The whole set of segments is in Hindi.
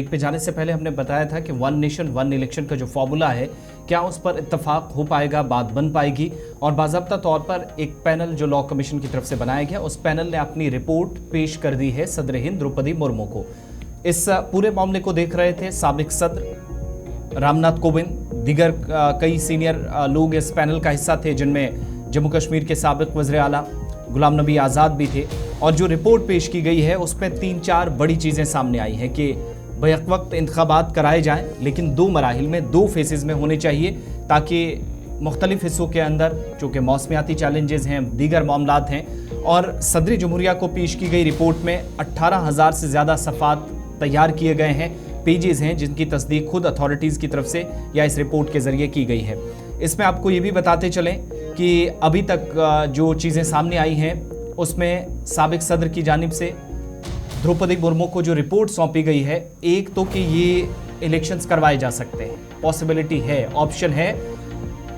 पे जाने से पहले हमने बताया था कि वन नेशन वन इलेक्शन का जो फॉर्मूला है, क्या उस पर इत्तेफाक हो पाएगा, बात बन पाएगी। और बाज़ाब्ता तौर पर एक पैनल जो लॉ कमीशन की तरफ से बनाया गया, उस पैनल ने अपनी रिपोर्ट पेश कर दी है सदर हिंद द्रौपदी मुर्मू को। इस पूरे मामले को देख रहे थे साबिक सदर रामनाथ कोविंद, दीगर कई सीनियर लोग इस पैनल का हिस्सा थे, जिनमें जम्मू कश्मीर के साबिक वज़ीर आला गुलाम नबी आज़ाद भी थे। और जो रिपोर्ट पेश की गई है उसमें 3-4 बड़ी चीज़ें सामने आई हैं कि बैक वक्त इंतखाबात कराए जाएं, लेकिन 2 मराहिल में 2 फेजेज़ में होने चाहिए, ताकि मुख्तलिफ हिस्सों के अंदर चूँकि मौसमियाती चैलेंजेस हैं, दीगर मामलात हैं। और सदर जमहूरिया को पेश की गई रिपोर्ट में 18,000 से ज़्यादा सफ़ात तैयार किए गए हैं, पेजेस हैं, जिनकी तस्दीक खुद अथॉरिटीज़ की तरफ से या इस रिपोर्ट के ज़रिए की गई है। इसमें आपको ये भी बताते चलें कि अभी तक जो चीज़ें सामने आई हैं उसमें साबिक सदर की जानिब से द्रौपदी मुर्मू को जो रिपोर्ट सौंपी गई है, एक तो कि ये इलेक्शंस करवाए जा सकते हैं, पॉसिबिलिटी है, ऑप्शन है।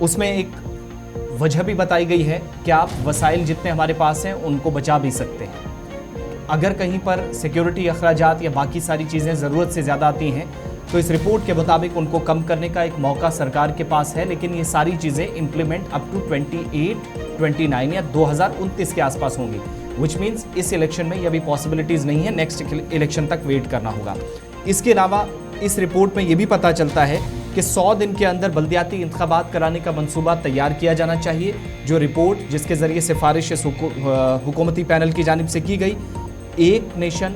उसमें एक वजह भी बताई गई है कि आप वसाइल जितने हमारे पास हैं उनको बचा भी सकते हैं। अगर कहीं पर सिक्योरिटी अखराजात या बाकी सारी चीज़ें ज़रूरत से ज़्यादा आती हैं तो इस रिपोर्ट के मुताबिक उनको कम करने का एक मौका सरकार के पास है, लेकिन ये सारी चीज़ें इम्प्लीमेंट अप टू 28, 29 या 2029 के आसपास होंगी, विच मीन्स इस इलेक्शन में ये अभी पॉसिबिलिटीज़ नहीं है, नेक्स्ट इलेक्शन तक वेट करना होगा। इसके अलावा इस रिपोर्ट में ये भी पता चलता है कि 100 दिन के अंदर बल्दियाती इंतखाबात कराने का मंसूबा तैयार किया जाना चाहिए। जो रिपोर्ट जिसके ज़रिए सिफारिश हुकूमती पैनल की जानिब से की गई, एक नेशन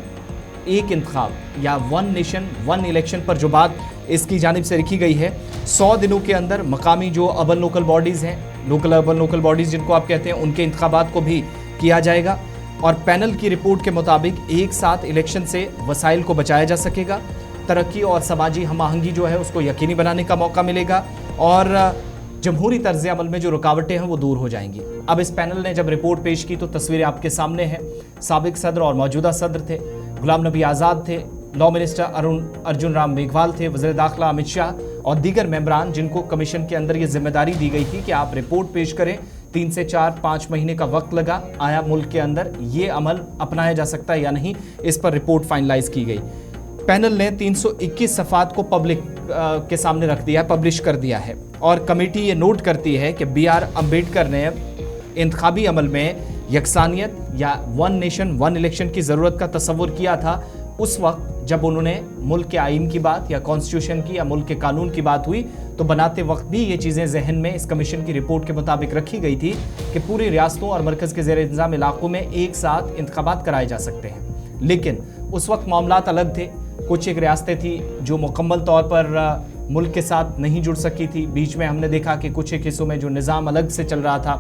एक इंतखाब या वन नेशन वन इलेक्शन पर जो बात इसकी जानिब से लिखी गई है, 100 दिनों के अंदर मकामी जो अर्बन लोकल बॉडीज़ हैं, लोकल अर्बन लोकल बॉडीज़ जिनको आप कहते हैं, उनके इंतखाबात को भी किया जाएगा। और पैनल की रिपोर्ट के मुताबिक एक साथ इलेक्शन से वसाइल को बचाया जा सकेगा, तरक्की और समाजी हम आहंगी जो है उसको यकीनी बनाने का मौका मिलेगा, और जमहूरी तर्ज अमल में जो रुकावटें हैं वो दूर हो जाएंगी। अब इस पैनल ने जब रिपोर्ट पेश की तो तस्वीरें आपके सामने हैं। साबिक सदर और मौजूदा सदर थे, गुलाम नबी आज़ाद थे, लॉ मिनिस्टर अर्जुन राम मेघवाल थे, वज़ीर दाखिला अमित शाह और दीगर मेंबरान, जिनको कमीशन के अंदर ये जिम्मेदारी दी गई थी कि आप रिपोर्ट पेश करें। 3 से 4-5 महीने का वक्त लगा, आया मुल्क के अंदर ये अमल अपनाया जा सकता है या नहीं, इस पर रिपोर्ट फाइनलाइज की गई। पैनल ने 321 सफ़ात को पब्लिक के सामने रख दिया, पब्लिश कर दिया है। और कमेटी ये नोट करती है कि BR अम्बेडकर ने इंतखाबी अमल में यकसानियत या वन नेशन वन इलेक्शन की ज़रूरत का तसव्वुर किया था उस वक्त जब उन्होंने मुल्क के आइन की बात या कॉन्स्टिट्यूशन की या मुल्क के कानून की बात हुई, तो बनाते वक्त भी ये चीज़ें जहन में इस कमीशन की रिपोर्ट के मुताबिक रखी गई थी कि पूरी रियासतों और मरकज़ के ज़ेर इंतज़ाम इलाकों में एक साथ इंतखाबात कराए जा सकते हैं। लेकिन उस वक्त मामलात अलग थे। कुछ एक रियासतें थी जो मुकम्मल तौर पर मुल्क के साथ नहीं जुड़ सकी थी। बीच में हमने देखा कि कुछ एक हिस्सों में जो निज़ाम अलग से चल रहा था,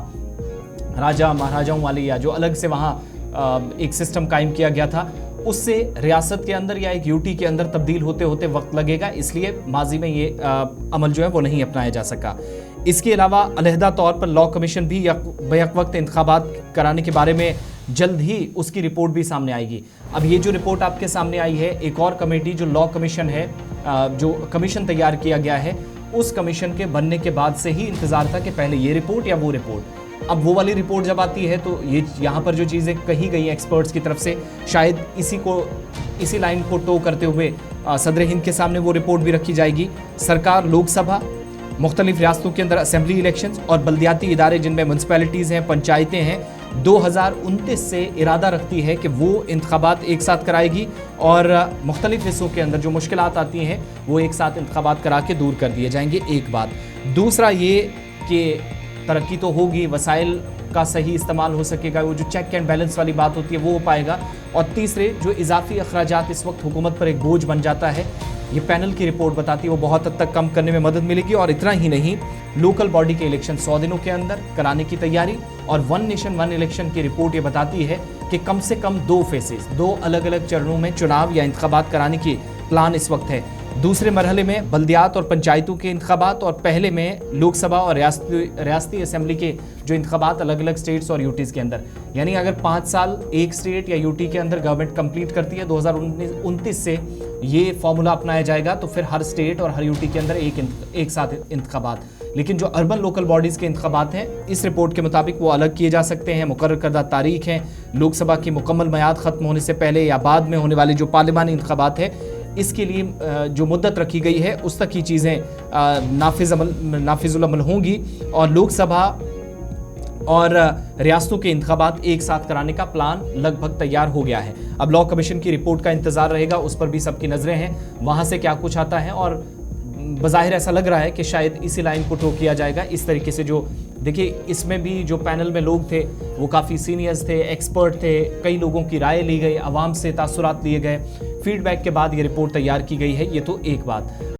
राजा महाराजाओं वाली, या जो अलग से वहाँ एक सिस्टम कायम किया गया था, उससे रियासत के अंदर या एक यूटी के अंदर तब्दील होते होते वक्त लगेगा, इसलिए माजी में ये अमल जो है वो नहीं अपनाया जा सका। इसके अलावा अलहदा तौर पर लॉ कमीशन भी बैक वक्त इंतखाबात कराने के बारे में जल्द ही उसकी रिपोर्ट भी सामने आएगी। अब ये जो रिपोर्ट आपके सामने आई है, एक और कमेटी जो लॉ कमीशन है, जो कमीशन तैयार किया गया है, उस कमीशन के बनने के बाद से ही इंतज़ार था कि पहले ये रिपोर्ट या वो रिपोर्ट। अब वो वाली रिपोर्ट जब आती है तो ये यहाँ पर जो चीज़ें कही गई हैं एक्सपर्ट्स की तरफ से, शायद इसी लाइन को टो करते हुए सदर हिंद के सामने वो रिपोर्ट भी रखी जाएगी। सरकार लोकसभा, मुख्तलिफ रियासतों के अंदर असेंबली इलेक्शंस और बल्दियाती इदारे जिनमें म्यूनसिपैलिटीज़ हैं, पंचायतें हैं, 2029 से इरादा रखती है कि वो इंतखाबात एक साथ कराएगी और मुख्तलिफ हिस्सों के अंदर जो मुश्किलात आती हैं वो एक साथ इंतखाबात करा के दूर कर दिए जाएंगे। एक बात। दूसरा ये कि तरक्की तो होगी, वसाइल का सही इस्तेमाल हो सकेगा, वो जो चेक एंड बैलेंस वाली बात होती है वो हो पाएगा। और तीसरे, जो इजाफी अखराजात इस वक्त हुकूमत पर एक बोझ बन जाता है, ये पैनल की रिपोर्ट बताती है वो बहुत हद तक कम करने में मदद मिलेगी। और इतना ही नहीं, लोकल बॉडी के इलेक्शन 100 दिनों के अंदर कराने की तैयारी, और वन नेशन वन इलेक्शन की रिपोर्ट ये बताती है कि कम से कम 2 फेसेस, 2 अलग अलग चरणों में चुनाव या इंतखाबात कराने की प्लान इस वक्त है। दूसरे मरहले में बल्दियात और पंचायतों के इंतखाबात, और पहले में लोकसभा और रियासती असेंबली के जो इंतखाबात अलग अलग स्टेट्स और यूटीज़ के अंदर। यानी अगर 5 साल एक स्टेट या यूटी के अंदर गवर्नमेंट कंप्लीट करती है, 2029 से ये फॉर्मूला अपनाया जाएगा, तो फिर हर स्टेट और हर यूटी के अंदर एक साथ इंतखाबात। लेकिन जो अर्बन लोकल बॉडीज़ के इंतखाबात हैं, इस रिपोर्ट के मुताबिक वो अलग किए जा सकते हैं। मुकर्रर करदा तारीख हैं, लोकसभा की मुकम्मल मियाद ख़त्म होने से पहले या बाद में होने वाले जो पार्लिमानी इंतखाबात है, इसके लिए जो मुद्दत रखी गई है उस तक ही चीज़ें नाफिजुल अमल होंगी और लोकसभा और रियासतों के इंतखाबात एक साथ कराने का प्लान लगभग तैयार हो गया है। अब लॉ कमीशन की रिपोर्ट का इंतजार रहेगा, उस पर भी सबकी नजरें हैं, वहां से क्या कुछ आता है। और बज़ाहिर ऐसा लग रहा है कि शायद इसी लाइन को टो किया जाएगा। इस तरीके से जो देखिए, इसमें भी जो पैनल में लोग थे वो काफ़ी सीनियर्स थे, एक्सपर्ट थे, कई लोगों की राय ली गई, आवाम से तासुरात लिए गए, फीडबैक के बाद ये रिपोर्ट तैयार की गई है। ये तो एक बात।